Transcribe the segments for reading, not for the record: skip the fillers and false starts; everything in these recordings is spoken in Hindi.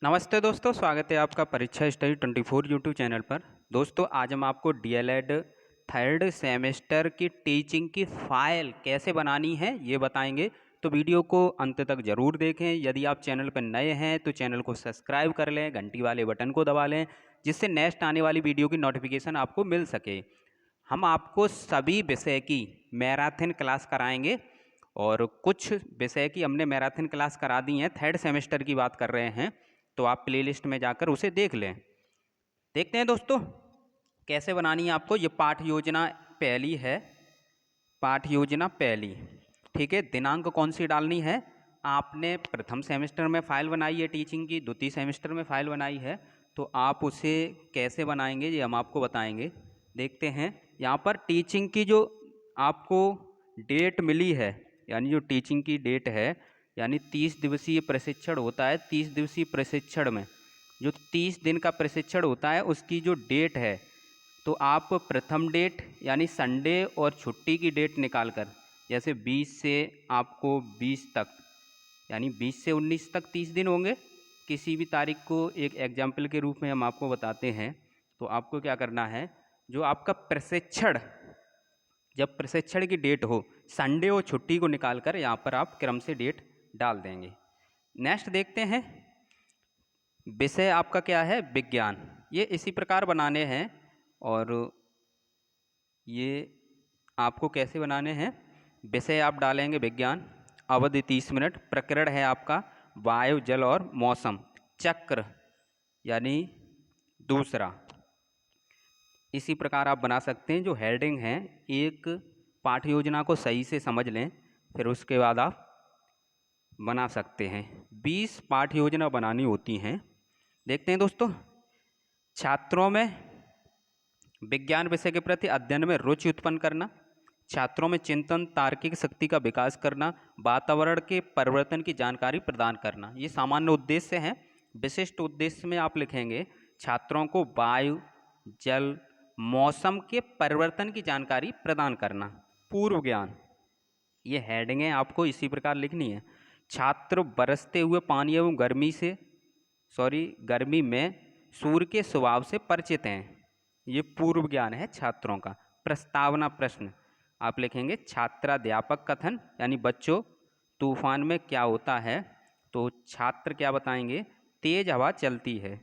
नमस्ते दोस्तों, स्वागत है आपका परीक्षा स्टडी 24 यूट्यूब चैनल पर। दोस्तों आज हम आपको डीएलएड थर्ड सेमेस्टर की टीचिंग की फ़ाइल कैसे बनानी है ये बताएंगे। तो वीडियो को अंत तक ज़रूर देखें। यदि आप चैनल पर नए हैं तो चैनल को सब्सक्राइब कर लें, घंटी वाले बटन को दबा लें, जिससे नेक्स्ट आने वाली वीडियो की नोटिफिकेशन आपको मिल सके। हम आपको सभी विषय की मैराथन क्लास कराएंगे और कुछ विषय की हमने मैराथन क्लास करा दी हैं। थर्ड सेमेस्टर की बात कर रहे हैं तो आप प्लेलिस्ट में जाकर उसे देख लें। देखते हैं दोस्तों कैसे बनानी है आपको। ये पाठ योजना पहली है, पाठ योजना पहली, ठीक है। दिनांक कौन सी डालनी है? आपने प्रथम सेमेस्टर में फाइल बनाई है टीचिंग की, द्वितीय सेमेस्टर में फाइल बनाई है, तो आप उसे कैसे बनाएंगे ये हम आपको बताएंगे। देखते हैं यहाँ पर टीचिंग की जो आपको डेट मिली है, यानी जो टीचिंग की डेट है, यानी 30 दिवसीय प्रशिक्षण होता है। 30 दिवसीय प्रशिक्षण में जो 30 दिन का प्रशिक्षण होता है उसकी जो डेट है, तो आप प्रथम डेट यानी संडे और छुट्टी की डेट निकाल कर, जैसे 20 से आपको 20 तक, यानी 20 से 19 तक 30 दिन होंगे। किसी भी तारीख को एक एग्जाम्पल के रूप में हम आपको बताते हैं। तो आपको क्या करना है, जो आपका प्रशिक्षण, जब प्रशिक्षण की डेट हो, संडे और छुट्टी को निकाल कर यहाँ पर आप क्रम से डेट डाल देंगे। नेक्स्ट देखते हैं, विषय आपका क्या है? विज्ञान। ये इसी प्रकार बनाने हैं और ये आपको कैसे बनाने हैं? विषय आप डालेंगे विज्ञान, अवधि 30 मिनट, प्रकरण है आपका वायु जल और मौसम, चक्र यानी दूसरा। इसी प्रकार आप बना सकते हैं। जो हेडिंग है, एक पाठ योजना को सही से समझ लें, फिर उसके बाद आप बना सकते हैं। 20 पाठ योजना बनानी होती हैं। देखते हैं दोस्तों, छात्रों में विज्ञान विषय के प्रति अध्ययन में रुचि उत्पन्न करना, छात्रों में चिंतन तार्किक शक्ति का विकास करना, वातावरण के परिवर्तन की जानकारी प्रदान करना, ये सामान्य उद्देश्य हैं। विशिष्ट उद्देश्य में आप लिखेंगे छात्रों को वायु जल मौसम के परिवर्तन की जानकारी प्रदान करना। पूर्व ज्ञान, ये हेडिंगें आपको इसी प्रकार लिखनी है। छात्र बरसते हुए पानी एवं गर्मी में सूर्य के स्वभाव से परिचित हैं, ये पूर्व ज्ञान है छात्रों का। प्रस्तावना प्रश्न आप लिखेंगे छात्राध्यापक कथन, यानी बच्चों तूफान में क्या होता है? तो छात्र क्या बताएंगे? तेज हवा चलती है।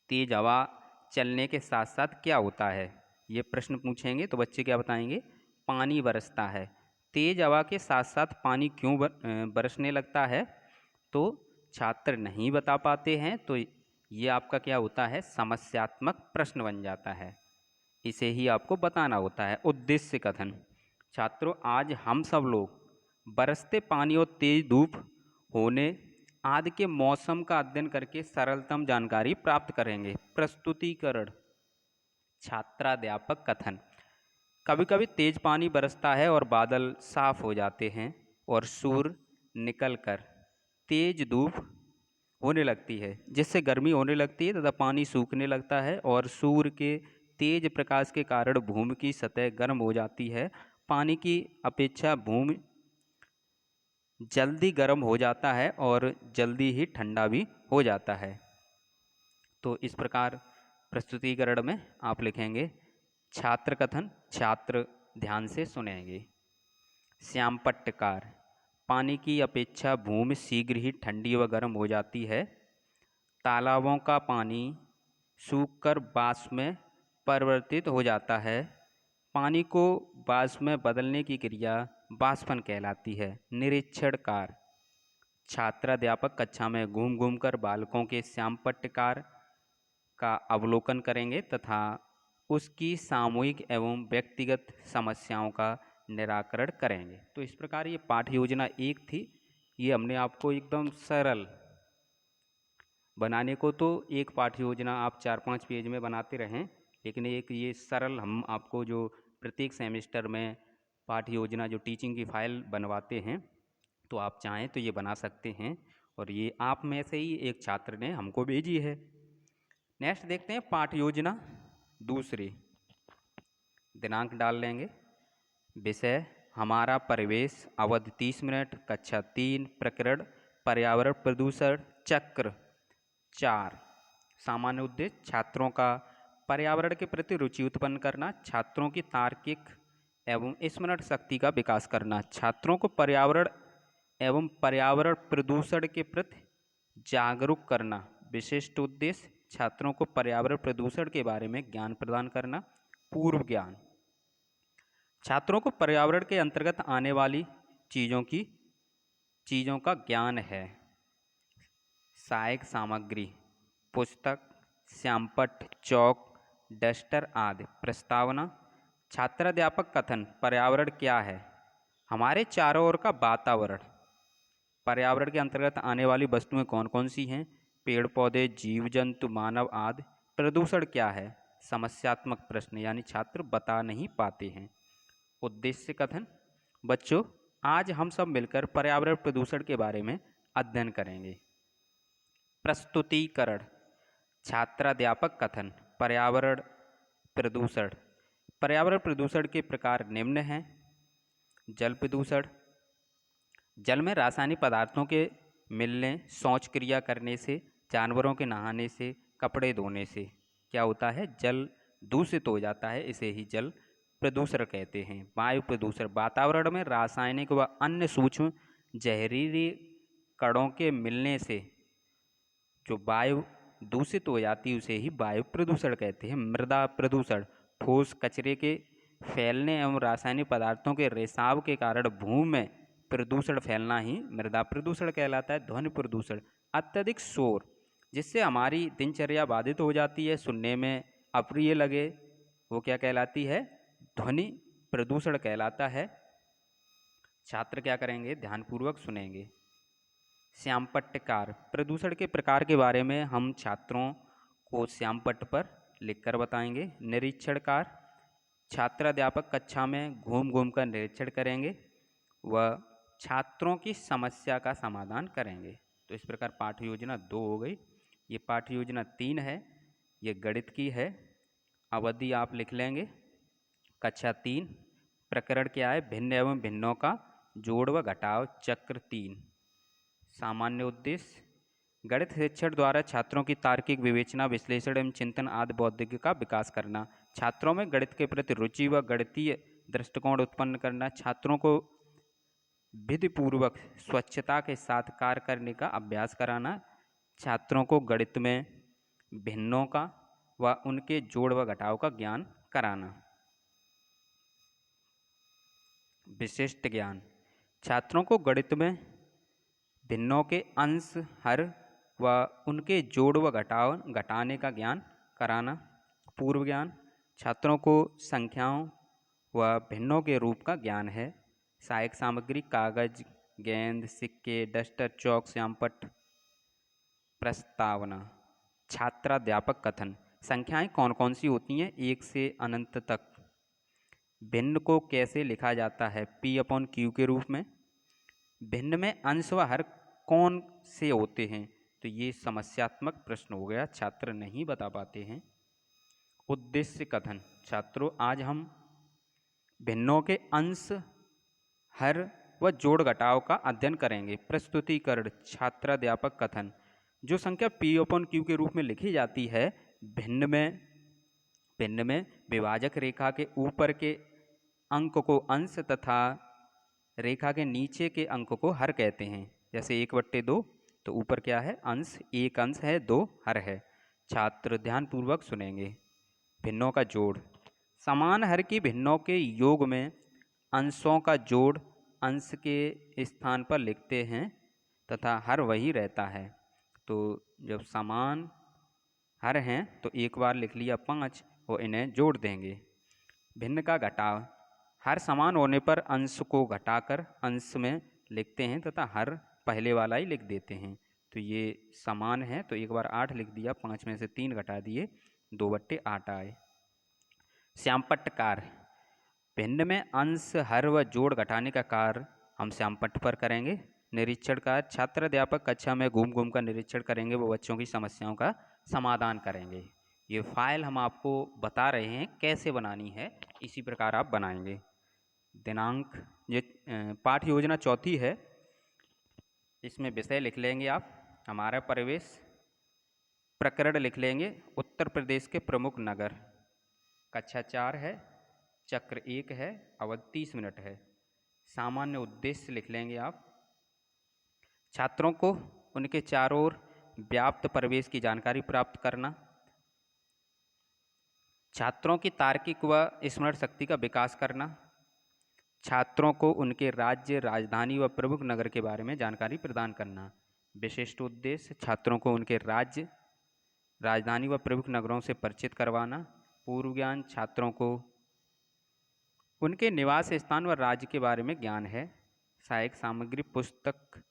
तेज हवा चलने के साथ साथ क्या होता है, ये प्रश्न पूछेंगे तो बच्चे क्या बताएंगे? पानी बरसता है। तेज हवा के साथ साथ पानी क्यों बरसने लगता है? तो छात्र नहीं बता पाते हैं, तो ये आपका क्या होता है? समस्यात्मक प्रश्न बन जाता है। इसे ही आपको बताना होता है। उद्देश्य कथन, छात्रों आज हम सब लोग बरसते पानी और तेज धूप होने आदि के मौसम का अध्ययन करके सरलतम जानकारी प्राप्त करेंगे। प्रस्तुतिकरण, छात्राध्यापक कथन, कभी कभी तेज पानी बरसता है और बादल साफ हो जाते हैं और सूर्य निकलकर तेज धूप होने लगती है, जिससे गर्मी होने लगती है तथा पानी सूखने लगता है और सूर्य के तेज प्रकाश के कारण भूमि की सतह गर्म हो जाती है। पानी की अपेक्षा भूमि जल्दी गर्म हो जाता है और जल्दी ही ठंडा भी हो जाता है। तो इस प्रकार प्रस्तुतिकरण में आप लिखेंगे छात्र कथन, छात्र ध्यान से सुनेंगे। श्याम पट्टकार, पानी की अपेक्षा भूमि शीघ्र ही ठंडी व गर्म हो जाती है। तालाबों का पानी सूखकर वाष्प में परिवर्तित हो जाता है। पानी को वाष्प में बदलने की क्रिया वाष्पन कहलाती है। निरीक्षणकार, छात्राध्यापक कक्षा में घूम घूम कर बालकों के श्याम पट्टकार का अवलोकन करेंगे तथा उसकी सामूहिक एवं व्यक्तिगत समस्याओं का निराकरण करेंगे। तो इस प्रकार ये पाठ योजना एक थी। ये हमने आपको एकदम सरल बनाने को, तो एक पाठ योजना आप 4-5 पेज में बनाते रहें, लेकिन एक ये सरल हम आपको जो प्रत्येक सेमेस्टर में पाठ योजना जो टीचिंग की फाइल बनवाते हैं, तो आप चाहें तो ये बना सकते हैं। और ये आप में से ही एक छात्र ने हमको भेजी है। नेक्स्ट देखते हैं पाठ योजना दूसरी। दिनांक डाल लेंगे। विषय हमारा परिवेश, अवधि 30 मिनट, कक्षा 3, प्रकरण पर्यावरण प्रदूषण, चक्र 4 सामान्य उद्देश्य छात्रों का पर्यावरण के प्रति रुचि उत्पन्न करना, छात्रों की तार्किक एवं स्मरण शक्ति का विकास करना, छात्रों को पर्यावरण एवं पर्यावरण प्रदूषण के प्रति जागरूक करना। विशिष्ट उद्देश्य छात्रों को पर्यावरण प्रदूषण के बारे में ज्ञान प्रदान करना। पूर्व ज्ञान छात्रों को पर्यावरण के अंतर्गत आने वाली चीज़ों का ज्ञान है। सहायक सामग्री पुस्तक, श्यामपट्ट, चौक, डस्टर आदि। प्रस्तावना छात्राध्यापक कथन पर्यावरण क्या है? हमारे चारों ओर का वातावरण। पर्यावरण के अंतर्गत आने वाली वस्तुएं कौन कौन सी हैं? पेड़ पौधे, जीव जंतु, मानव आदि। प्रदूषण क्या है? समस्यात्मक प्रश्न यानी छात्र बता नहीं पाते हैं। उद्देश्य कथन बच्चों आज हम सब मिलकर पर्यावरण प्रदूषण के बारे में अध्ययन करेंगे। प्रस्तुतिकरण छात्राध्यापक कथन पर्यावरण प्रदूषण। पर्यावरण प्रदूषण के प्रकार निम्न हैं। जल प्रदूषण जल में रासायनिक पदार्थों के मिलने, शौच क्रिया करने से, जानवरों के नहाने से, कपड़े धोने से क्या होता है? जल दूषित हो जाता है, इसे ही जल प्रदूषण कहते हैं। वायु प्रदूषण वातावरण में रासायनिक व अन्य सूक्ष्म जहरीले कणों के मिलने से जो वायु दूषित हो जाती है उसे ही वायु प्रदूषण कहते हैं। मृदा प्रदूषण ठोस कचरे के फैलने एवं रासायनिक पदार्थों के रिसाव के कारण भूमि में प्रदूषण फैलना ही मृदा प्रदूषण कहलाता है। ध्वनि प्रदूषण अत्यधिक शोर जिससे हमारी दिनचर्या बाधित हो जाती है, सुनने में अप्रिय लगे, वो क्या कहलाती है? ध्वनि प्रदूषण कहलाता है। छात्र क्या करेंगे? ध्यानपूर्वक सुनेंगे। श्यामपट्टकार प्रदूषण के प्रकार के बारे में हम छात्रों को श्यामपट्ट पर लिखकर बताएंगे। निरीक्षणकार छात्राध्यापक कक्षा में घूम घूम कर निरीक्षण करेंगे व छात्रों की समस्या का समाधान करेंगे। तो इस प्रकार पाठ्य योजना 2 हो गई। ये पाठ्य योजना 3 है, ये गणित की है। अवधि आप लिख लेंगे। कक्षा 3 प्रकरण क्या है? भिन्न एवं भिन्नों का जोड़ व घटाव। चक्र 3 सामान्य उद्देश्य गणित शिक्षण द्वारा छात्रों की तार्किक विवेचना, विश्लेषण एवं चिंतन आदि बौद्धिक का विकास करना। छात्रों में गणित के प्रति रुचि व गणितीय दृष्टिकोण उत्पन्न करना। छात्रों को विधिपूर्वक स्वच्छता के साथ कार्य करने का अभ्यास कराना। छात्रों को गणित में भिन्नों का व उनके जोड़ व घटाव का ज्ञान कराना। विशिष्ट ज्ञान छात्रों को गणित में भिन्नों के अंश, हर व उनके जोड़ व घटाने का ज्ञान कराना। पूर्व ज्ञान छात्रों को संख्याओं व भिन्नों के रूप का ज्ञान है। सहायक सामग्री कागज, गेंद, सिक्के, डस्टर, चौक, श्यामपट्ट। प्रस्तावना छात्राध्यापक कथन संख्याएं कौन कौन सी होती हैं 1 से अनंत तक? भिन्न को कैसे लिखा जाता है? P/Q के रूप में। भिन्न में अंश व हर कौन से होते हैं? तो ये समस्यात्मक प्रश्न हो गया, छात्र नहीं बता पाते हैं। उद्देश्य कथन छात्रों आज हम भिन्नों के अंश, हर व जोड़ घटाव का अध्ययन करेंगे। प्रस्तुतिकरण छात्राध्यापक कथन जो संख्या P/Q के रूप में लिखी जाती है भिन्न में विभाजक रेखा के ऊपर के अंक को अंश तथा रेखा के नीचे के अंक को हर कहते हैं। जैसे 1/2 तो ऊपर क्या है? अंश, 1 अंश है, 2 हर है। छात्र ध्यानपूर्वक सुनेंगे। भिन्नों का जोड़ समान हर की भिन्नों के योग में अंशों का जोड़ अंश के स्थान पर लिखते हैं तथा हर वही रहता है। तो जब समान हर हैं तो एक बार लिख लिया 5 और इन्हें जोड़ देंगे। भिन्न का घटाव हर समान होने पर अंश को घटाकर अंश में लिखते हैं तथा हर पहले वाला ही लिख देते हैं। तो ये समान है तो एक बार 8 लिख दिया, 5 में से 3 घटा दिए, 2/8 आए। श्यामपट्ट कार्य भिन्न में अंश, हर व जोड़ घटाने का कार्य हम श्यामपट्ट पर करेंगे। निरीक्षण कार्य छात्र अध्यापक कक्षा में घूम घूम कर निरीक्षण करेंगे, वो बच्चों की समस्याओं का समाधान करेंगे। ये फाइल हम आपको बता रहे हैं कैसे बनानी है, इसी प्रकार आप बनाएंगे। दिनांक ये पाठ्य योजना 4 है, इसमें विषय लिख लेंगे आप। हमारा प्रवेश प्रकरण लिख लेंगे उत्तर प्रदेश के प्रमुख नगर। कक्षा 4 है, चक्र 1 है, अवधि 30 मिनट है। सामान्य उद्देश्य लिख लेंगे आप। छात्रों को उनके चारों ओर व्याप्त परिवेश की जानकारी प्राप्त करना, छात्रों की तार्किक व स्मरण शक्ति का विकास करना, छात्रों को उनके राज्य, राजधानी व प्रमुख नगर के बारे में जानकारी प्रदान करना। विशिष्ट उद्देश्य छात्रों को उनके राज्य, राजधानी व प्रमुख नगरों से परिचित करवाना। पूर्व ज्ञान छात्रों को उनके निवास स्थान व राज्य के बारे में ज्ञान है। सहायक सामग्री पुस्तक,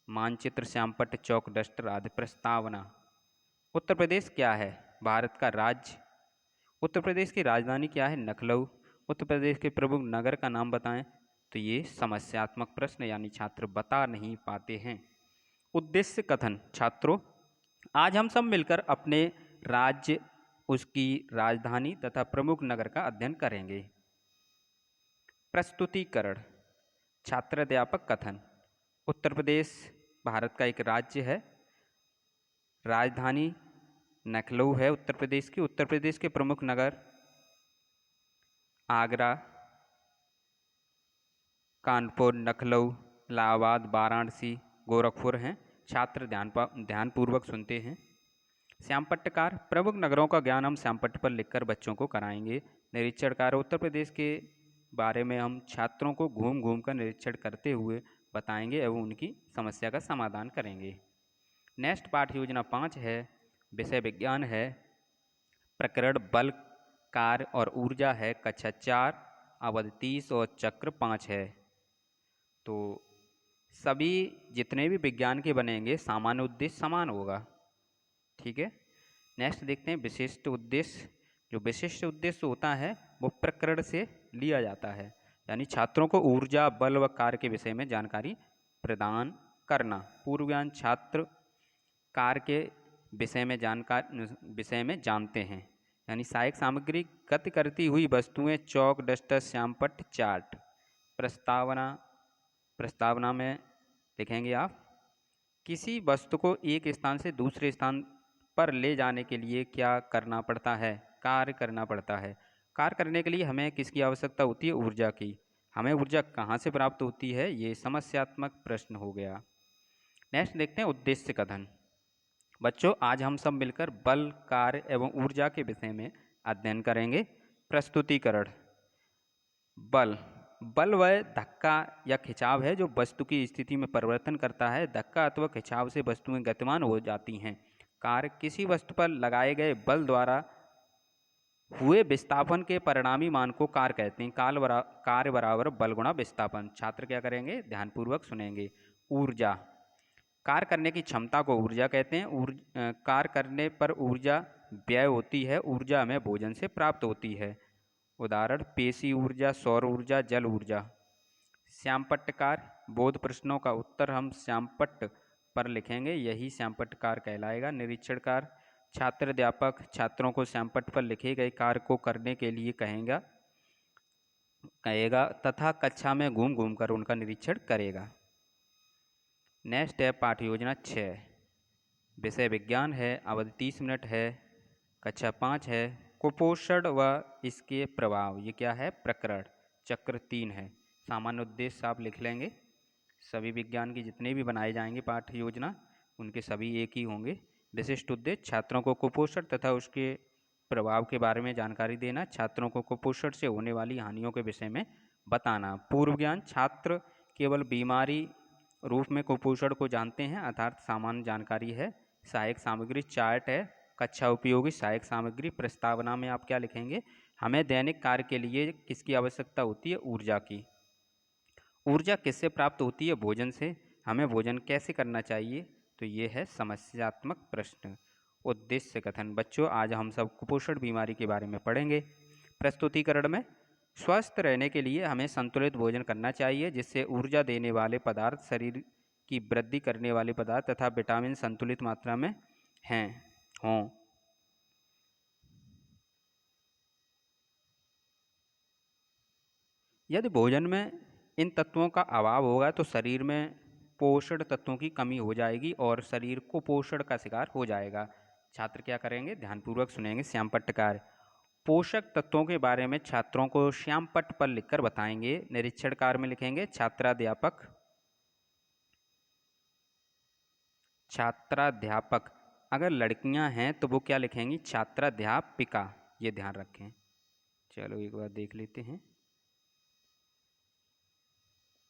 मानचित्र, श्यामपट्ट, चौक, डस्टर आदि। प्रस्तावना। उत्तर प्रदेश क्या है? भारत का राज्य। उत्तर प्रदेश की राजधानी क्या है? लखनऊ। उत्तर प्रदेश के प्रमुख नगर का नाम बताएं। तो ये समस्यात्मक प्रश्न यानी छात्र बता नहीं पाते हैं। उद्देश्य कथन। छात्रों, आज हम सब मिलकर अपने राज्य, उसकी राजधानी तथा प्रमुख नगर का अध्ययन करेंगे। प्रस्तुतिकरण। छात्र अध्यापक कथन। उत्तर प्रदेश भारत का एक राज्य है, राजधानी लखनऊ है उत्तर प्रदेश की। उत्तर प्रदेश के प्रमुख नगर आगरा, कानपुर, लखनऊ, इलाहाबाद, वाराणसी, गोरखपुर हैं। छात्र ध्यानपूर्वक सुनते हैं। श्यामपट्ट कार्य। प्रमुख नगरों का ज्ञान हम श्यामपट्ट पर लिखकर बच्चों को कराएंगे। निरीक्षण कार्य। उत्तर प्रदेश के बारे में हम छात्रों को घूम घूम कर निरीक्षण करते हुए बताएंगे एवं उनकी समस्या का समाधान करेंगे। नेक्स्ट पाठ योजना 5 है, विषय विज्ञान है, प्रकरण बल, कार्य और ऊर्जा है। कक्षा 4, अवधि 30 और चक्र 5 है। तो सभी जितने भी विज्ञान के बनेंगे सामान्य उद्देश्य समान होगा। ठीक है। नेक्स्ट देखते हैं विशिष्ट उद्देश्य। जो विशिष्ट उद्देश्य होता है वो प्रकरण से लिया जाता है, यानी छात्रों को ऊर्जा, बल व कार्य के विषय में जानकारी प्रदान करना। पूर्व ज्ञान छात्र कार्य के विषय में जानते हैं, यानी सहायक सामग्री गति करती हुई वस्तुएं, चौक, डस्टर, श्यामपट्ट, चार्ट। प्रस्तावना में लिखेंगे आप, किसी वस्तु को एक स्थान से दूसरे स्थान पर ले जाने के लिए क्या करना पड़ता है? कार्य करना पड़ता है। कार्य करने के लिए हमें किसकी आवश्यकता होती है? ऊर्जा की। हमें ऊर्जा कहाँ से प्राप्त होती है? ये समस्यात्मक प्रश्न हो गया। नेक्स्ट देखते हैं उद्देश्य कथन। बच्चों, आज हम सब मिलकर बल, कार्य एवं ऊर्जा के विषय में अध्ययन करेंगे। प्रस्तुतिकरण। बल वह धक्का या खिंचाव है जो वस्तु की स्थिति में परिवर्तन करता है। धक्का अथवा खिंचाव से वस्तुएं गतिमान हो जाती हैं। कार्य, किसी वस्तु पर लगाए गए बल द्वारा हुए विस्थापन के परिणामी मान को कार्य कहते हैं। कार्य बराबर बल गुणा विस्थापन। छात्र क्या करेंगे? ध्यानपूर्वक सुनेंगे। ऊर्जा, कार्य करने की क्षमता को ऊर्जा कहते हैं। कार्य करने पर ऊर्जा व्यय होती है। ऊर्जा हमें भोजन से प्राप्त होती है। उदाहरण, पेशी ऊर्जा, सौर ऊर्जा, जल ऊर्जा। श्यामपट्ट कार्य, बोध प्रश्नों का उत्तर हम श्यामपट्ट पर लिखेंगे, यही श्यामपट्ट कार्य कहलाएगा। निरीक्षण कार्य, छात्र अध्यापक छात्रों को श्यामपट्ट पर लिखे गए कार्य को करने के लिए कहेगा तथा कक्षा में घूम घूम कर उनका निरीक्षण करेगा। नेक्स्ट है पाठ योजना 6, विषय विज्ञान है, अवधि 30 मिनट है, कक्षा 5 है। कुपोषण व इसके प्रभाव, ये क्या है? प्रकरण, चक्र 3 है। सामान्य उद्देश्य आप लिख लेंगे। सभी विज्ञान की जितने भी बनाए जाएंगे पाठ योजना उनके सभी एक ही होंगे। विशिष्ट उद्देश्य छात्रों को कुपोषण तथा उसके प्रभाव के बारे में जानकारी देना। छात्रों को कुपोषण से होने वाली हानियों के विषय में बताना। पूर्व ज्ञान छात्र केवल बीमारी रूप में कुपोषण को जानते हैं, अर्थात सामान्य जानकारी है। सहायक सामग्री चार्ट है। कक्षा उपयोगी सहायक सामग्री। प्रस्तावना में आप क्या लिखेंगे? हमें दैनिक कार्य के लिए किसकी आवश्यकता होती है? ऊर्जा की। ऊर्जा किससे प्राप्त होती है? भोजन से। हमें भोजन कैसे करना चाहिए? तो ये है समस्यात्मक प्रश्न। उद्देश्य कथन। बच्चों, आज हम सब कुपोषण बीमारी के बारे में पढ़ेंगे। प्रस्तुतिकरण में, स्वस्थ रहने के लिए हमें संतुलित भोजन करना चाहिए जिससे ऊर्जा देने वाले पदार्थ, शरीर की वृद्धि करने वाले पदार्थ तथा विटामिन संतुलित मात्रा में हों। यदि भोजन में इन तत्वों का अभाव होगा तो शरीर में पोषण तत्वों की कमी हो जाएगी और शरीर कुपोषण का शिकार हो जाएगा। छात्र क्या करेंगे, ध्यानपूर्वक सुनेंगे। श्याम पट्टकार पोषक तत्वों के बारे में छात्रों को श्याम पट्ट पर लिखकर बताएंगे। निरीक्षण कार्य में लिखेंगे छात्राध्यापक। छात्राध्यापक अगर लड़कियां हैं तो वो क्या लिखेंगी, छात्राध्यापिका। ये ध्यान रखें। चलो एक बार देख लेते हैं।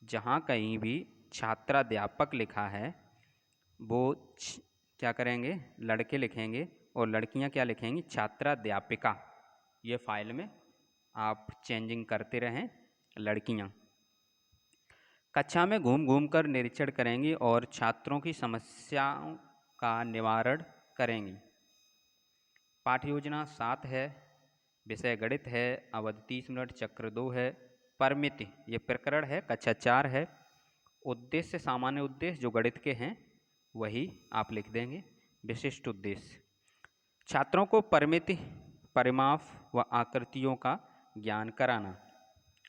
जहाँ कहीं भी छात्राध्यापक लिखा है वो क्या करेंगे, लड़के लिखेंगे, और लड़कियां क्या लिखेंगी, छात्राध्यापिका। ये फाइल में आप चेंजिंग करते रहें। लड़कियां कक्षा में घूम घूम कर निरीक्षण करेंगी और छात्रों की समस्याओं का निवारण करेंगी। पाठ्य योजना 7 है, विषय गणित है, अवधि 30 मिनट, चक्र 2 है, परिमिति ये प्रकरण है, कक्षा 4 है। उद्देश्य सामान्य उद्देश्य जो गणित के हैं वही आप लिख देंगे। विशिष्ट उद्देश्य छात्रों को परिमिति, परिमाप व आकृतियों का ज्ञान कराना।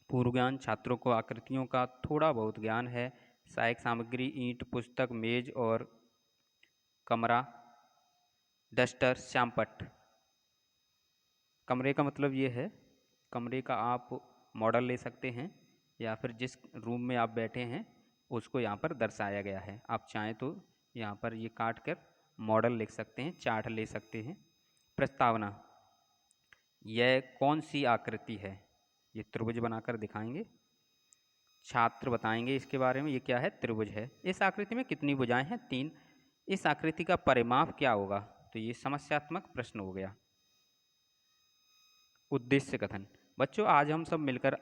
पूर्व ज्ञान छात्रों को आकृतियों का थोड़ा बहुत ज्ञान है। सहायक सामग्री ईंट, पुस्तक, मेज और कमरा, डस्टर, श्यामपट्ट। कमरे का मतलब ये है, कमरे का आप मॉडल ले सकते हैं या फिर जिस रूम में आप बैठे हैं उसको यहाँ पर दर्शाया गया है। आप चाहें तो यहाँ पर ये काट कर मॉडल लिख सकते हैं, चार्ट ले सकते हैं। प्रस्तावना यह कौन सी आकृति है, ये त्रिभुज बनाकर दिखाएंगे। छात्र बताएंगे इसके बारे में, ये क्या है, त्रिभुज है। इस आकृति में कितनी भुजाएं हैं, 3। इस आकृति का परिमाप क्या होगा, तो ये समस्यात्मक प्रश्न हो गया। उद्देश्य कथन बच्चों आज हम सब मिलकर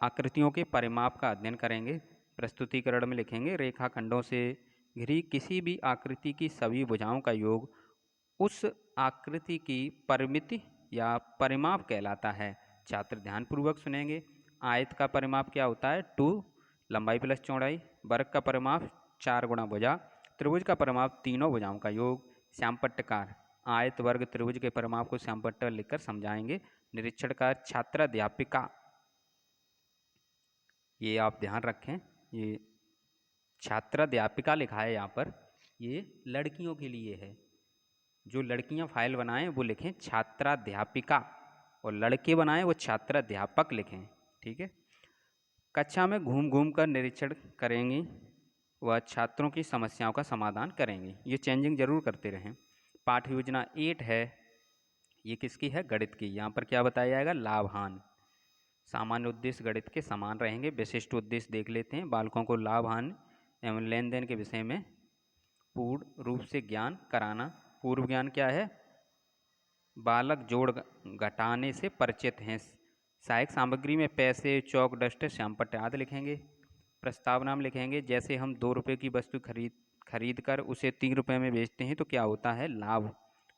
आकृतियों के परिमाप का अध्ययन करेंगे। प्रस्तुतिकरण में लिखेंगे रेखाखंडों से घिरी किसी भी आकृति की सभी भुजाओं का योग उस आकृति की परिमिति या परिमाप कहलाता है। छात्र ध्यानपूर्वक सुनेंगे। आयत का परिमाप क्या होता है, 2 लंबाई प्लस चौड़ाई। वर्ग का परिमाप 4 गुणा भुजा। त्रिभुज का परिमाप तीनों भुजाओं का योग। श्यामपट्टकार आयत वर्ग त्रिभुज के परिमाप को श्यामपट्ट पर लिखकर समझाएंगे। निरीक्षणकार छात्राध्यापिका, ये आप ध्यान रखें, ये छात्राध्यापिका लिखा है यहाँ पर, ये लड़कियों के लिए है। जो लड़कियाँ फाइल बनाएं वो लिखें छात्राध्यापिका, और लड़के बनाएं वो छात्राध्यापक लिखें। ठीक है। कक्षा में घूम घूम कर निरीक्षण करेंगी व छात्रों की समस्याओं का समाधान करेंगी। ये चेंजिंग जरूर करते रहें। पाठ्य योजना 8 है, ये किसकी है, गणित की। यहाँ पर क्या बताया जाएगा, लाभ हानि। सामान्य उद्देश्य गणित के समान रहेंगे। विशिष्ट उद्देश्य देख लेते हैं। बालकों को लाभ हानि एवं लेन देन के विषय में पूर्ण रूप से ज्ञान कराना। पूर्व ज्ञान क्या है, बालक जोड़ घटाने से परिचित हैं। सहायक सामग्री में पैसे, चौक, डस्टर, श्यामपट्ट आदि लिखेंगे। प्रस्तावना में लिखेंगे जैसे हम 2 रुपये की वस्तु खरीद कर उसे 3 रुपये में बेचते हैं तो क्या होता है, लाभ।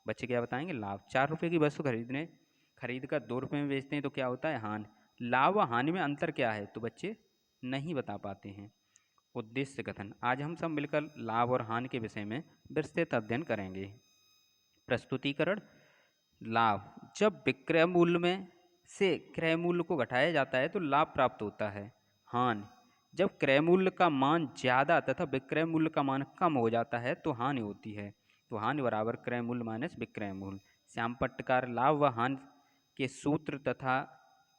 बच्चे क्या बताएंगे, लाभ। 4 रुपये की वस्तु खरीद कर 2 रुपये में बेचते हैं तो क्या होता है, हानि। लाभ व हानि में अंतर क्या है, तो बच्चे नहीं बता पाते हैं। उद्देश्य कथन आज हम सब मिलकर लाभ और हानि के विषय में विस्तृत अध्ययन करेंगे। प्रस्तुतिकरण लाभ जब विक्रय मूल्य में से क्रय मूल्य को घटाया जाता है तो लाभ प्राप्त होता है। हानि जब क्रय मूल्य का मान ज़्यादा तथा विक्रय मूल्य का मान कम हो जाता है तो हानि होती है। तो हानि बराबर क्रय मूल्य माइनस विक्रय मूल्य। श्यामपट्टकार लाभ व हानि के सूत्र तथा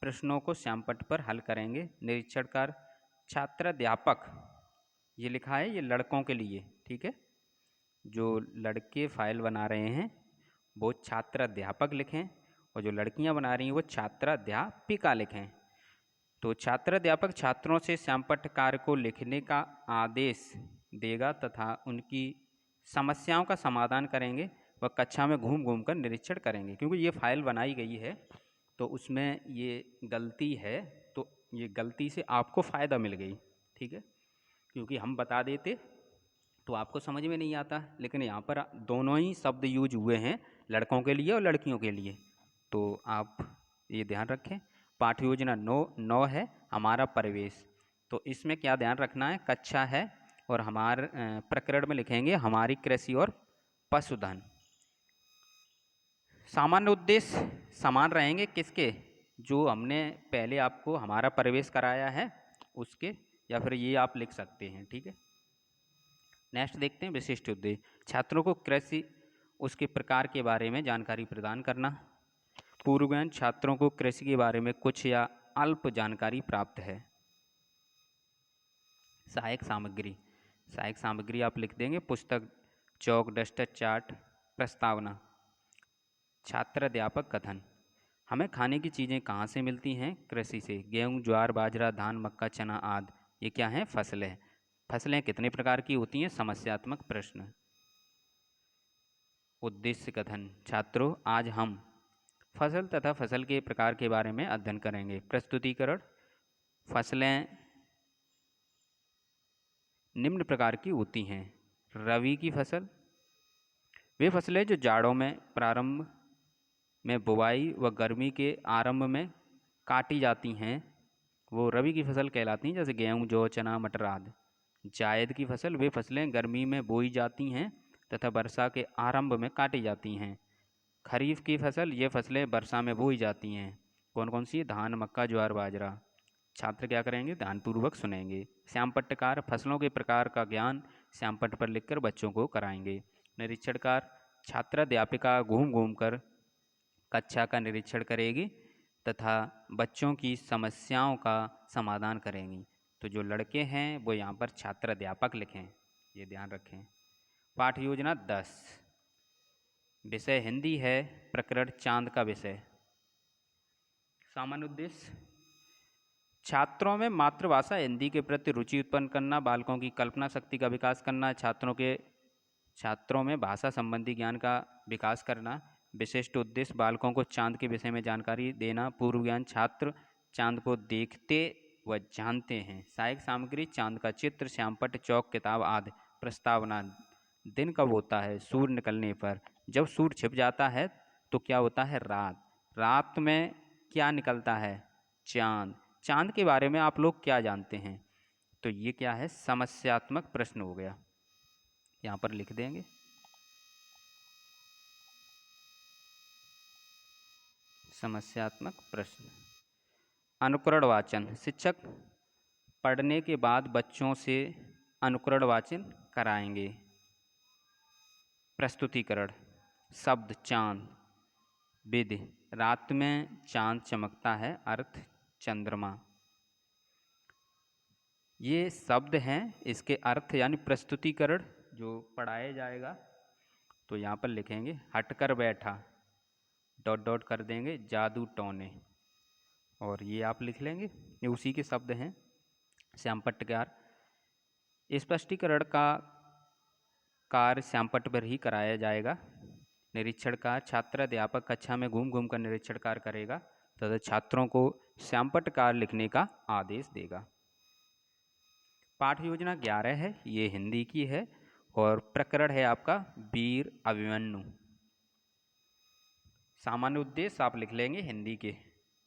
प्रश्नों को श्यामपट्ट पर हल करेंगे। निरीक्षणकार छात्राध्यापक, ये लिखा है, ये लड़कों के लिए। ठीक है, जो लड़के फाइल बना रहे हैं वो छात्राध्यापक लिखें और जो लड़कियां बना रही हैं वो छात्राध्यापिका लिखें। तो छात्राध्यापक छात्रों से श्यामपट्ट कार्य को लिखने का आदेश देगा तथा उनकी समस्याओं का समाधान करेंगे। वह कक्षा में घूम घूम कर निरीक्षण करेंगे। क्योंकि ये फाइल बनाई गई है तो उसमें ये गलती है, तो ये गलती से आपको फ़ायदा मिल गई। ठीक है, क्योंकि हम बता देते तो आपको समझ में नहीं आता, लेकिन यहाँ पर दोनों ही शब्द यूज हुए हैं, लड़कों के लिए और लड़कियों के लिए। तो आप ये ध्यान रखें। पाठ्य योजना 9 है, हमारा परिवेश। तो इसमें क्या ध्यान रखना है, कक्षा है और हमारे प्रकरण में लिखेंगे हमारी कृषि और पशुधन। सामान्य उद्देश्य समान रहेंगे किसके, जो हमने पहले आपको हमारा परिवेश कराया है उसके, या फिर ये आप लिख सकते हैं। ठीक है, नेक्स्ट देखते हैं विशिष्ट उद्देश्य। छात्रों को कृषि उसके प्रकार के बारे में जानकारी प्रदान करना। पूर्व ज्ञान, छात्रों को कृषि के बारे में कुछ या अल्प जानकारी प्राप्त है। सहायक सामग्री, सहायक सामग्री आप लिख देंगे पुस्तक, चौक, डस्टर, चार्ट। प्रस्तावना, छात्र अध्यापक कथन, हमें खाने की चीज़ें कहाँ से मिलती हैं? कृषि से। गेहूँ, ज्वार, बाजरा, धान, मक्का, चना आदि ये क्या हैं? फसलें। फसलें कितने प्रकार की होती हैं? समस्यात्मक प्रश्न। उद्देश्य कथन, छात्रों आज हम फसल तथा फसल के प्रकार के बारे में अध्ययन करेंगे। प्रस्तुतिकरण, फसलें निम्न प्रकार की होती हैं। रबी की फसल, वे फसलें जो जाड़ों में प्रारंभ में बुवाई व गर्मी के आरंभ में काटी जाती हैं वो रबी की फसल कहलाती हैं, जैसे गेहूँ, जौ, चना, मटर आदि। जायद की फसल, वे फसलें गर्मी में बोई जाती हैं तथा वर्षा के आरंभ में काटी जाती हैं। खरीफ की फसल, ये फसलें वर्षा में बोई जाती हैं। कौन कौन सी? धान, मक्का, ज्वार, बाजरा। छात्र क्या करेंगे? ध्यानपूर्वक सुनेंगे। श्याम पट्टकार, फसलों के प्रकार का ज्ञान श्याम पट्ट पर लिखकर बच्चों को कराएंगे। निरीक्षणकार, छात्र अध्यापिका घूम घूम कर कक्षा का निरीक्षण करेगी तथा बच्चों की समस्याओं का समाधान करेंगी। तो जो लड़के हैं वो यहाँ पर छात्र अध्यापक लिखें, ये ध्यान रखें। पाठ योजना 10, विषय हिंदी है, प्रकरण चांद का विषय। सामान्य उद्देश्य, छात्रों में मातृभाषा हिंदी के प्रति रुचि उत्पन्न करना, बालकों की कल्पना शक्ति का विकास करना, छात्रों में भाषा संबंधी ज्ञान का विकास करना। विशिष्ट उद्देश्य, बालकों को चांद के विषय में जानकारी देना। पूर्व ज्ञान, छात्र चांद को देखते व जानते हैं। सहायक सामग्री, चांद का चित्र, श्यामपट्ट, चौक, किताब आदि। प्रस्तावना, दिन कब होता है? सूर्य निकलने पर। जब सूर्य छिप जाता है तो क्या होता है? रात। रात में क्या निकलता है? चांद। चांद के बारे में आप लोग क्या जानते हैं? तो ये क्या है? समस्यात्मक प्रश्न हो गया, यहाँ पर लिख देंगे। समस्यात्मक प्रश्न। अनुकरण वाचन, शिक्षक पढ़ने के बाद बच्चों से अनुकरण वाचन कराएंगे। प्रस्तुतिकरण, शब्द चांद, विधि, रात में चांद चमकता है, अर्थ चंद्रमा। ये शब्द हैं, इसके अर्थ यानी प्रस्तुतिकरण जो पढ़ाया जाएगा। तो यहाँ पर लिखेंगे हटकर बैठा, डॉट डॉट कर देंगे, जादू टोने, और ये आप लिख लेंगे, ये उसी के शब्द हैं। श्याम पट्टकार, स्पष्टीकरण का कार्य श्याम पट्ट पर ही कराया जाएगा। निरीक्षण कार्य, छात्र अध्यापक कक्षा में घूम घूम कर निरीक्षण कार्य करेगा तथा छात्रों को श्याम पट्ट कार्य लिखने का आदेश देगा। पाठ योजना 11 है, ये हिंदी की है और प्रकरण है आपका वीर अभिमन्यु। सामान्य उद्देश्य आप लिख लेंगे हिंदी के,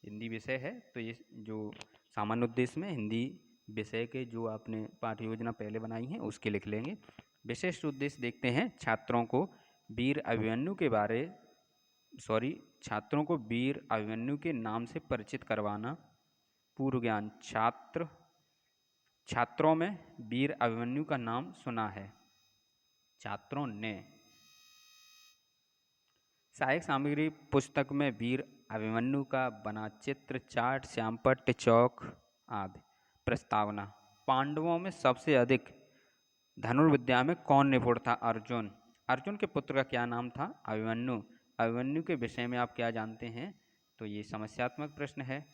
हिंदी विषय है तो ये जो सामान्य उद्देश्य में हिंदी विषय के जो आपने पाठ योजना पहले बनाई है उसके लिख लेंगे। विशिष्ट उद्देश्य देखते हैं, छात्रों को वीर अभिमन्यु के छात्रों को वीर अभिमन्यु के नाम से परिचित करवाना। पूर्व ज्ञान, छात्रों में वीर अभिमन्यु का नाम सुना है, छात्रों ने। सहायक सामग्री, पुस्तक में वीर अभिमन्यु का बना चित्र, चार्ट, श्यामपट्ट, चौक आदि। प्रस्तावना, पांडवों में सबसे अधिक धनुर्विद्या में कौन निपुण था? अर्जुन। अर्जुन के पुत्र का क्या नाम था? अभिमन्यु। अभिमन्यु के विषय में आप क्या जानते हैं? तो ये समस्यात्मक प्रश्न है।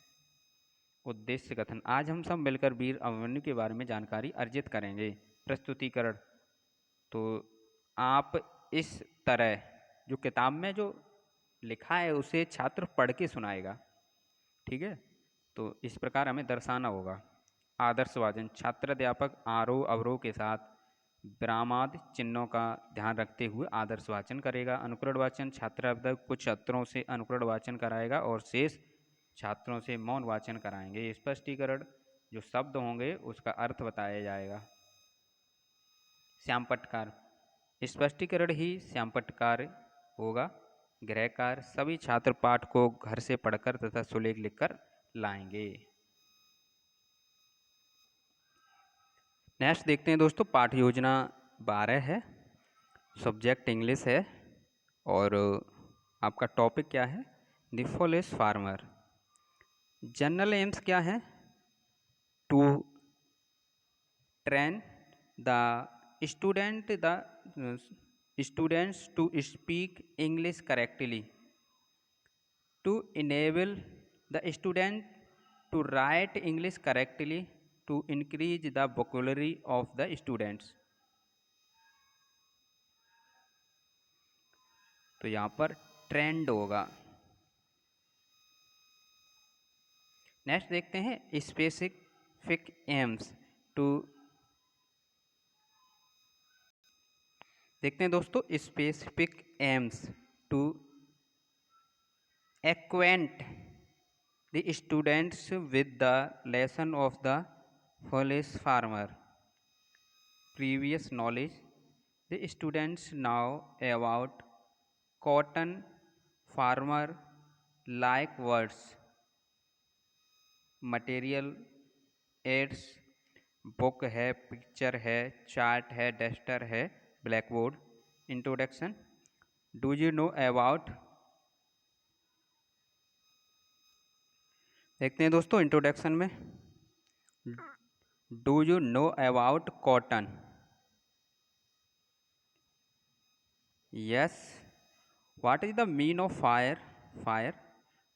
उद्देश्य कथन, आज हम सब मिलकर वीर अभिमन्यु के बारे में जानकारी अर्जित करेंगे। प्रस्तुतिकरण, तो आप इस तरह जो किताब में जो लिखा है उसे छात्र पढ़ के सुनाएगा, ठीक है? तो इस प्रकार हमें दर्शाना होगा। आदर्श वाचन, छात्र अध्यापक आरोह अवरोह के साथ विरामादि चिन्हों का ध्यान रखते हुए आदर्श वाचन करेगा। अनुकरण वाचन, छात्र अध्यापक कुछ छात्रों से अनुकरण वाचन कराएगा और शेष छात्रों से मौन वाचन कराएंगे। स्पष्टीकरण, जो शब्द होंगे उसका अर्थ बताया जाएगा। श्याम पट्टकार, स्पष्टीकरण ही श्याम पट्टकार होगा। गृह कार्य, सभी छात्र पाठ को घर से पढ़कर तथा सुलेख लिखकर लाएंगे। नेक्स्ट देखते हैं दोस्तों, पाठ योजना 12 है, सब्जेक्ट इंग्लिश है और आपका टॉपिक क्या है, the forest farmer. General aims क्या है, to train the students to speak English correctly, to enable the student to write English correctly, to increase the vocabulary of the students। तो यहाँ पर ट्रेंड होगा। नेक्स्ट देखते हैं स्पेसिफिक एम्स टू, देखते हैं दोस्तों specific aims to acquaint the students with the lesson of the forest farmer previous knowledge। The students know about cotton farmer like words, material, aids, book है, पिक्चर है, चार्ट है, डस्टर है, black board. Introduction, do you know about, देखते हैं दोस्तों इंट्रोडक्शन में, do you know about cotton, yes. What is the mean of fire,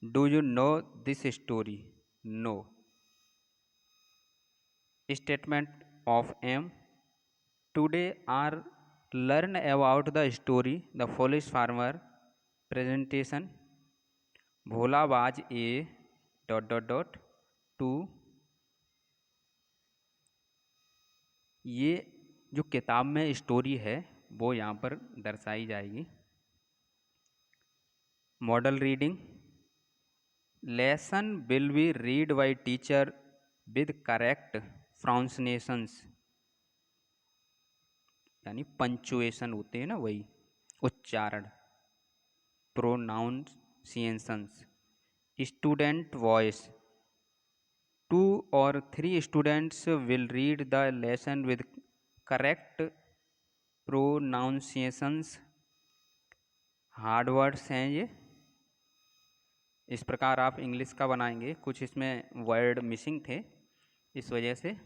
do you know this story, no. Statement of aim, today are learn about the story the forest farmer presentation, भोलाबाज A dot dot dot two. ये जो किताब में स्टोरी है वो यहाँ पर दर्शाई जाएगी। Model reading, lesson will be read by teacher with correct pronunciations, यानी पंचुएशन होते हैं ना, वही उच्चारण, pronunciations. Student voice, 2 or 3 students will read the lesson with correct pronunciations। Hard words हैं ये, इस प्रकार आप इंग्लिश का बनाएंगे, कुछ इसमें वर्ड मिसिंग थे इस वजह से।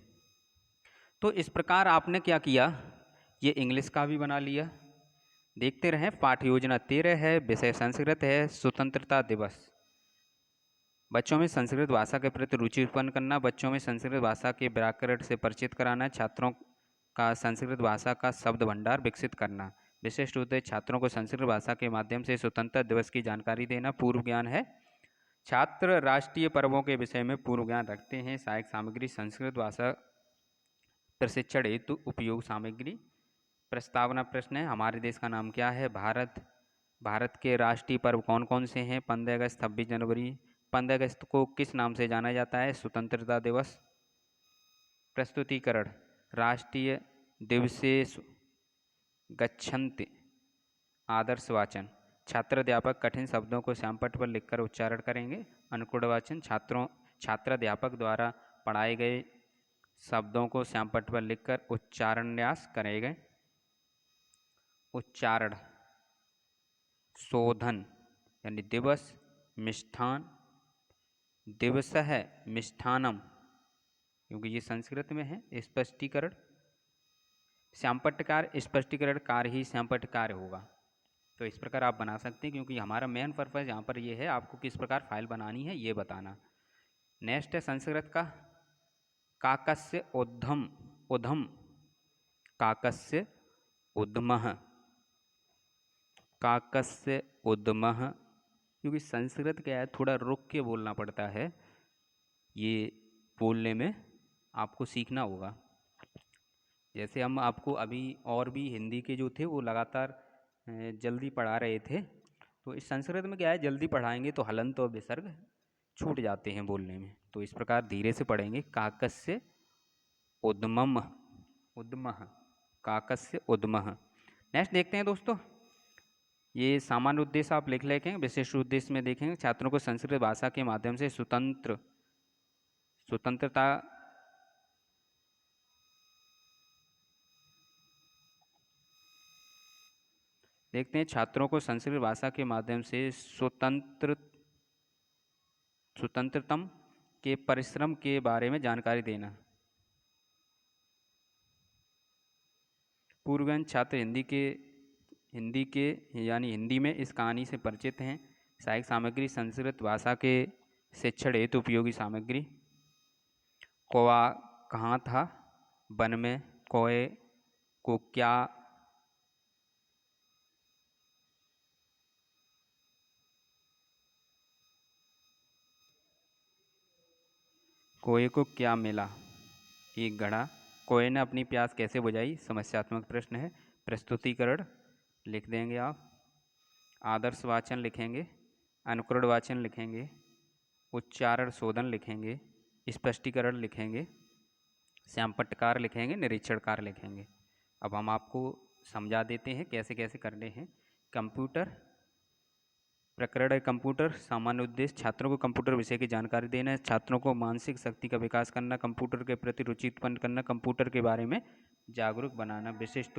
तो इस प्रकार आपने क्या किया, ये इंग्लिश का भी बना लिया। देखते रहें, पाठ योजना 13 है, विषय संस्कृत है, स्वतंत्रता दिवस। बच्चों में संस्कृत भाषा के प्रति रुचि उत्पन्न करना, बच्चों में संस्कृत भाषा के व्याकरण से परिचित कराना, छात्रों का संस्कृत भाषा का शब्द भंडार विकसित करना। विशिष्ट उद्देश्य छात्रों को संस्कृत भाषा के माध्यम से स्वतंत्रता दिवस की जानकारी देना। पूर्व ज्ञान है, छात्र राष्ट्रीय पर्वों के विषय में पूर्व ज्ञान रखते हैं। सहायक सामग्री, संस्कृत भाषा प्रशिक्षण हेतु उपयोग सामग्री। प्रस्तावना प्रश्न है, हमारे देश का नाम क्या है, भारत। भारत के राष्ट्रीय पर्व कौन कौन से हैं, 15 अगस्त, 26 जनवरी। 15 अगस्त को किस नाम से जाना जाता है, स्वतंत्रता दिवस। प्रस्तुतिकरण, राष्ट्रीय दिवसे गच्छन्ति, आदर्श वाचन। छात्र अध्यापक कठिन शब्दों को श्यामपट्ट पर लिखकर उच्चारण करेंगे। अनुकूल वाचन, छात्र अध्यापक द्वारा पढ़ाए गए शब्दों को श्यामपट्ट पर लिखकर उच्चारण्यास करेंगे। उच्चारण, शोधन यानी दिवस, मिष्ठान, दिवस है मिष्ठानम, क्योंकि ये संस्कृत में है। स्पष्टीकरण, श्यामपट्ट कार्य स्पष्टीकरण कार्य ही श्यामपट्ट कार्य होगा। तो इस प्रकार आप बना सकते हैं, क्योंकि हमारा मेन पर्पज़ यहाँ पर ये है, आपको किस प्रकार फाइल बनानी है ये बताना। नेक्स्ट है संस्कृत का, काकस्य उद्धम, उधम, काकस्य उद्मः, काकस्य उद्मः, क्योंकि संस्कृत क्या है, थोड़ा रुक के बोलना पड़ता है, ये बोलने में आपको सीखना होगा। जैसे हम आपको अभी और भी हिंदी के जो थे वो लगातार जल्दी पढ़ा रहे थे, तो इस संस्कृत में क्या है, जल्दी पढ़ाएंगे तो हलंत और विसर्ग छूट जाते हैं बोलने में, तो इस प्रकार धीरे से पढ़ेंगे। काकस्य उद्मम, उद्मः, काकस्य उद्मः। नेक्स्ट देखते हैं दोस्तों, ये सामान्य उद्देश्य आप लिख लेंगे, विशिष्ट उद्देश्य में देखेंगे छात्रों को संस्कृत भाषा के माध्यम से स्वतंत्रता देखते हैं, छात्रों को संस्कृत भाषा के माध्यम से स्वतंत्रतम के परिश्रम के बारे में जानकारी देना। पूर्वजन छात्र हिंदी के यानी हिंदी में इस कहानी से परिचित हैं। सहायक सामग्री संस्कृत भाषा के शिक्षण हेतु उपयोगी सामग्री। कौवा कहाँ था? वन में। कौए को क्या मिला? एक घड़ा। कौए ने अपनी प्यास कैसे बुझाई? समस्यात्मक प्रश्न है। प्रस्तुतिकरण लिख देंगे आप। आदर्श वाचन लिखेंगे। अनुकरण वाचन लिखेंगे। उच्चारण शोधन लिखेंगे। स्पष्टीकरण लिखेंगे। श्यामपट्टकार लिखेंगे। निरीक्षणकार लिखेंगे। अब हम आपको समझा देते हैं कैसे कैसे करने हैं। कंप्यूटर प्रकरण है। कंप्यूटर सामान्य उद्देश्य, छात्रों को कंप्यूटर विषय की जानकारी देना है, छात्रों को मानसिक शक्ति का विकास करना, कंप्यूटर के प्रति रुचि उत्पन्न करना, कंप्यूटर के बारे में जागरूक बनाना। विशिष्ट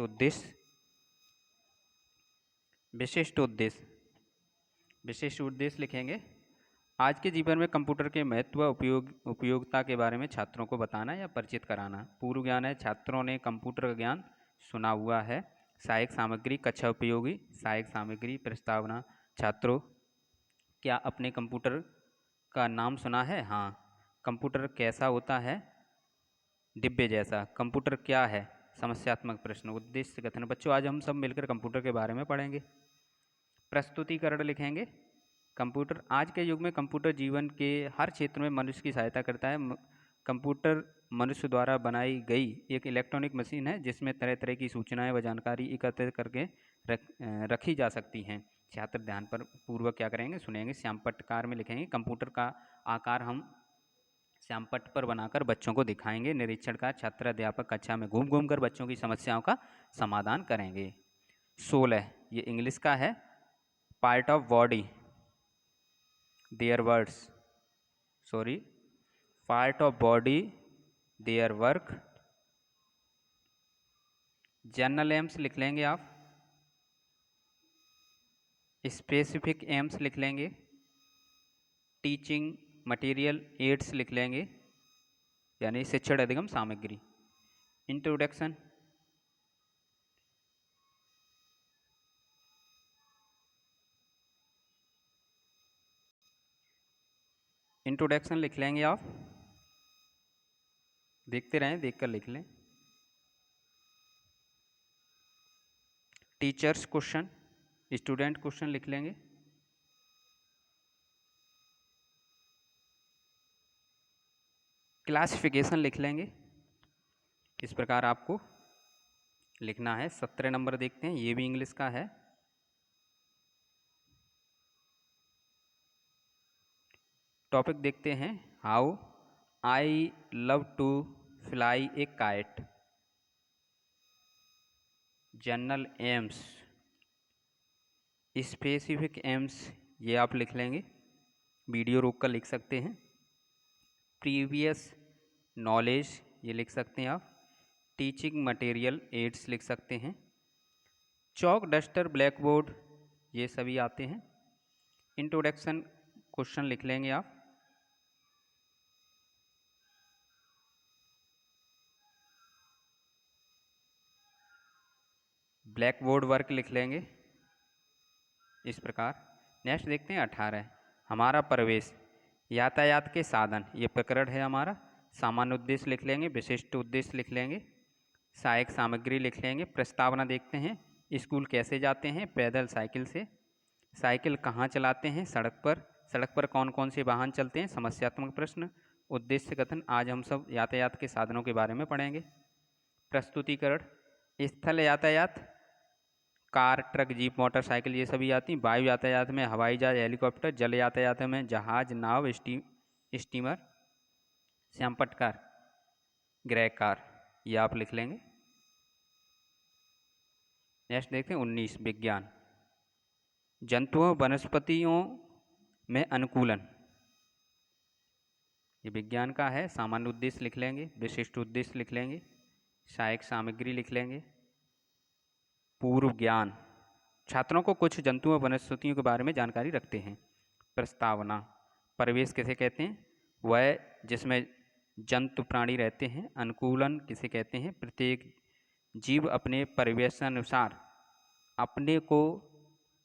उद्देश्य लिखेंगे। आज के जीवन में कंप्यूटर के महत्व उपयोगिता के बारे में छात्रों को बताना या परिचित कराना। पूर्व ज्ञान है, छात्रों ने कंप्यूटर का ज्ञान सुना हुआ है। सहायक सामग्री कक्षा उपयोगी। सहायक सामग्री प्रस्तावना। छात्रों, क्या अपने कंप्यूटर का नाम सुना है? हाँ। कंप्यूटर कैसा होता है? डिब्बे जैसा। कंप्यूटर क्या है? समस्यात्मक प्रश्न। उद्देश्य कथन। बच्चों, आज हम सब मिलकर कंप्यूटर के बारे में पढ़ेंगे। प्रस्तुतिकरण लिखेंगे। कंप्यूटर, आज के युग में कंप्यूटर जीवन के हर क्षेत्र में मनुष्य की सहायता करता है। कंप्यूटर मनुष्य द्वारा बनाई गई एक इलेक्ट्रॉनिक मशीन है जिसमें तरह तरह की सूचनाएं व जानकारी एकत्रित करके रखी जा सकती हैं। छात्र ध्यान पर पूर्वक क्या करेंगे? सुनेंगे। श्यामपट्टकार में लिखेंगे। कंप्यूटर का आकार हम श्यामपट्ट पर बनाकर बच्चों को दिखाएंगे। निरीक्षण का छात्र अध्यापक कक्षा में घूम घूम कर बच्चों की समस्याओं का समाधान करेंगे। 16 ये इंग्लिश का है। Part of body their words part of body their work. General AIIMS लिख लेंगे आप। स्पेसिफिक एम्स लिख लेंगे। टीचिंग मटेरियल एड्स लिख लेंगे, यानी शिक्षण अधिगम सामग्री। इंट्रोडक्शन लिख लेंगे आप। देखते रहें, देखकर लिख लें। टीचर्स क्वेश्चन, स्टूडेंट क्वेश्चन लिख लेंगे। क्लासिफिकेशन लिख लेंगे। इस प्रकार आपको लिखना है। 17 नंबर देखते हैं, ये भी इंग्लिश का है। टॉपिक देखते हैं। How I love to fly a kite. General aims, specific aims ये आप लिख लेंगे। वीडियो रोक कर लिख सकते हैं। प्रीवियस नॉलेज ये लिख सकते हैं आप। टीचिंग मटेरियल एड्स लिख सकते हैं। चॉक, डस्टर, ब्लैक बोर्ड ये सभी आते हैं। इंट्रोडक्शन क्वेश्चन लिख लेंगे आप। ब्लैक बोर्ड वर्क लिख लेंगे इस प्रकार। नेक्स्ट देखते हैं 18 हमारा प्रवेश। यातायात के साधन ये प्रकरण है हमारा। सामान्य उद्देश्य लिख लेंगे। विशिष्ट उद्देश्य लिख लेंगे। सहायक सामग्री लिख लेंगे। प्रस्तावना देखते हैं। स्कूल कैसे जाते हैं? पैदल, साइकिल से। साइकिल कहाँ चलाते हैं? सड़क पर। सड़क पर कौन कौन से वाहन चलते हैं? समस्यात्मक प्रश्न। उद्देश्य कथन, आज हम सब यातायात के साधनों के बारे में पढ़ेंगे। प्रस्तुतिकरण, स्थल यातायात कार, ट्रक, जीप, मोटरसाइकिल ये सभी आती हैं। वायु यातायात में हवाई जहाज, हेलीकॉप्टर। जल यातायात में जहाज, नाव, स्टीमर। श्यामपट्टकार गृह कार ये आप लिख लेंगे। नेक्स्ट देखते हैं 19 विज्ञान। जंतुओं वनस्पतियों में अनुकूलन ये विज्ञान का है। सामान्य उद्देश्य लिख लेंगे। विशिष्ट उद्देश्य लिख लेंगे। सहायक सामग्री लिख लेंगे। पूर्व ज्ञान छात्रों को कुछ जंतुओं और वनस्पतियों के बारे में जानकारी रखते हैं। प्रस्तावना, परिवेश किसे कहते हैं? वह जिसमें जंतु प्राणी रहते हैं। अनुकूलन किसे कहते हैं? प्रत्येक जीव अपने परिवेशानुसार अपने को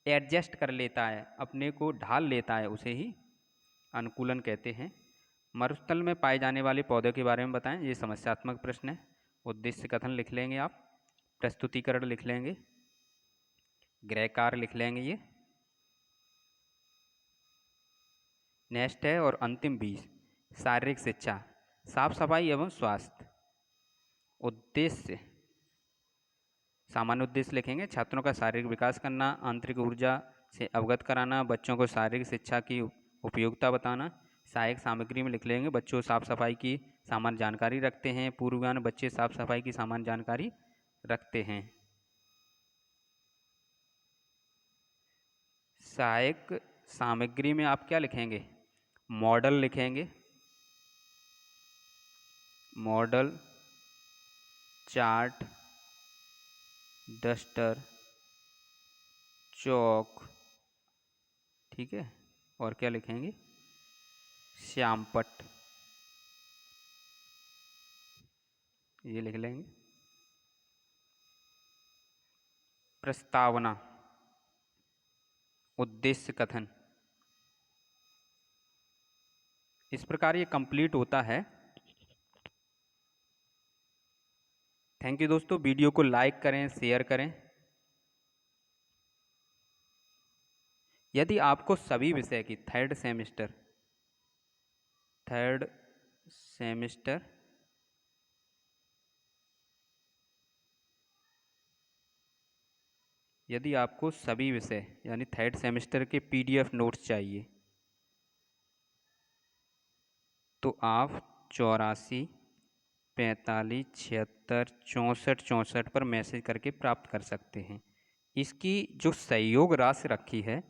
एडजस्ट कर लेता है, अपने को ढाल लेता है, उसे ही अनुकूलन कहते हैं। मरुस्थल में पाए जाने वाले पौधे के बारे में बताएं। ये समस्यात्मक प्रश्न है। उद्देश्य कथन लिख लेंगे आप, प्रस्तुतिकरण लिख लेंगे, गृहकार लिख लेंगे। ये नेक्स्ट है और अंतिम 20 शारीरिक शिक्षा, साफ सफाई एवं स्वास्थ्य। उद्देश्य, सामान्य उद्देश्य लिखेंगे, छात्रों का शारीरिक विकास करना, आंतरिक ऊर्जा से अवगत कराना, बच्चों को शारीरिक शिक्षा की उपयोगिता बताना। सहायक सामग्री में लिख लेंगे, बच्चों साफ सफाई की सामान्य जानकारी रखते हैं। पूर्वानुमान, बच्चे साफ सफाई की सामान्य जानकारी रखते हैं। सहायक सामग्री में आप क्या लिखेंगे? मॉडल लिखेंगे, मॉडल, चार्ट, डस्टर, चौक, ठीक है। और क्या लिखेंगे? श्यामपट्ट, ये लिख लेंगे। प्रस्तावना, उद्देश्य कथन, इस प्रकार ये कंप्लीट होता है। थैंक यू दोस्तों। वीडियो को लाइक करें, शेयर करें। यदि आपको सभी विषय की थर्ड सेमेस्टर यदि आपको सभी विषय यानी थर्ड सेमेस्टर के PDF नोट्स चाहिए तो आप 84 45 76 64 64 पर मैसेज करके प्राप्त कर सकते हैं। इसकी जो सहयोग राशि रखी है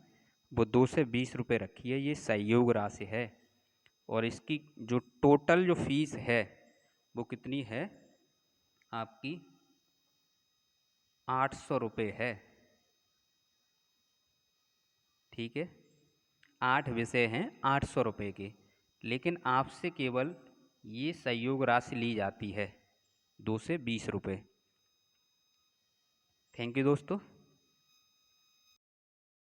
वो 2 से 20 रुपये रखी है। ये सहयोग राशि है। और इसकी जो टोटल जो फीस है वो कितनी है आपकी? 800 रुपये है, ठीक है। 8 विषय हैं 800 रुपये के, लेकिन आपसे केवल ये सहयोग राशि ली जाती है 2 से 20 रुपये। थैंक यू दोस्तों।